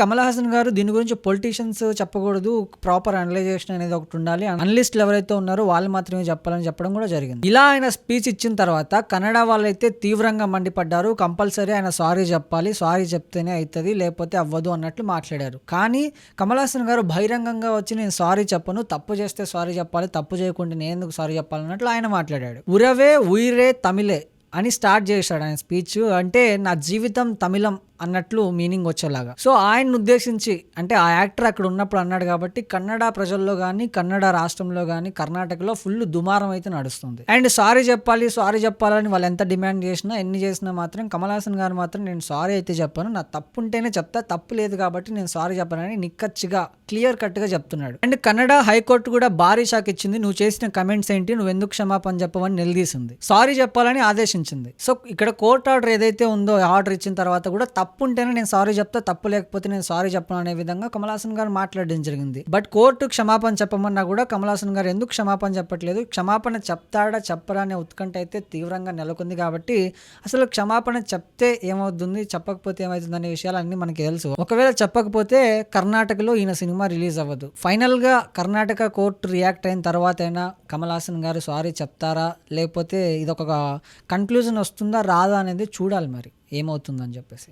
కమల్ హాసన్ గారు దీని గురించి పొలిటీషియన్స్ చెప్పకూడదు, ప్రాపర్ అనలైజేషన్ అనేది ఒకటి ఉండాలి, అనలిస్టులు ఎవరైతే ఉన్నారో వాళ్ళు మాత్రమే చెప్పాలని చెప్పడం కూడా జరిగింది. ఇలా ఆయన స్పీచ్ ఇచ్చిన తర్వాత కన్నడ వాళ్ళైతే తీవ్రంగా మండిపడ్డారు. కంపల్సరీ ఆయన సారీ చెప్పాలి, సారీ చెప్తేనే అవుతుంది, లేకపోతే అవ్వదు అన్నట్లు మాట్లాడారు. కానీ కమల్ హాసన్ గారు బహిరంగంగా వచ్చి నేను సారీ చెప్పను, తప్పు చేస్తే సారీ చెప్పాలి, తప్పు చేయకుండా నేను ఎందుకు సారీ చెప్పాలన్నట్లు ఆయన మాట్లాడాడు. ఉరవే ఉయిరే తమిళే అని స్టార్ట్ చేశాడు ఆయన స్పీచ్. అంటే నా జీవితం తమిళం అన్నట్లు మీనింగ్ వచ్చేలాగా. సో ఆయన్ని ఉద్దేశించి, అంటే ఆ యాక్టర్ అక్కడ ఉన్నప్పుడు అన్నాడు కాబట్టి కన్నడ ప్రజల్లో కానీ, కన్నడ రాష్ట్రంలో కానీ, కర్ణాటకలో ఫుల్ దుమారం అయితే నడుస్తుంది. అండ్ సారీ చెప్పాలని వాళ్ళు ఎంత డిమాండ్ చేసినా, ఎన్ని చేసినా మాత్రం కమల్ హాసన్ గారు మాత్రం నేను సారీ అయితే చెప్పాను, నా తప్పు ఉంటేనే చెప్తా, తప్పు లేదు కాబట్టి నేను సారీ చెప్పానని నిక్కచ్చిగా క్లియర్ కట్ గా చెప్తున్నాడు. అండ్ కన్నడ హైకోర్టు కూడా భారీ షాక్ ఇచ్చింది. నువ్వు చేసిన కమెంట్స్ ఏంటి, నువ్వు ఎందుకు క్షమాపణ చెప్పవని నిలదీసింది, సారీ చెప్పాలని ఆదేశించింది. సో ఇక్కడ కోర్టు ఆర్డర్ ఏదైతే ఉందో, ఆర్డర్ ఇచ్చిన తర్వాత కూడా తప్పు ఉంటేనే నేను సారీ చెప్తా, తప్పు లేకపోతే నేను సారీ చెప్పను అనే విధంగా కమల్ హాసన్ గారు మాట్లాడడం జరిగింది. బట్ కోర్టు క్షమాపణ చెప్పమన్నా కూడా కమల్ హాసన్ గారు ఎందుకు క్షమాపణ చెప్పట్లేదు, క్షమాపణ చెప్తాడా చెప్పరా అనే ఉత్కంఠ అయితే తీవ్రంగా నెలకొంది. కాబట్టి అసలు క్షమాపణ చెప్తే ఏమవుతుంది, చెప్పకపోతే ఏమవుతుంది అనే విషయాలన్నీ మనకి తెలుసు. ఒకవేళ చెప్పకపోతే కర్ణాటకలో ఈయన సినిమా రిలీజ్ అవ్వదు. ఫైనల్ గా కర్ణాటక కోర్టు రియాక్ట్ అయిన తర్వాత అయినా కమల్ హాసన్ గారు సారీ చెప్తారా, లేకపోతే ఇదొక కన్క్లూజన్ వస్తుందా రాదా అనేది చూడాలి, మరి ఏమవుతుందని చెప్పేసి.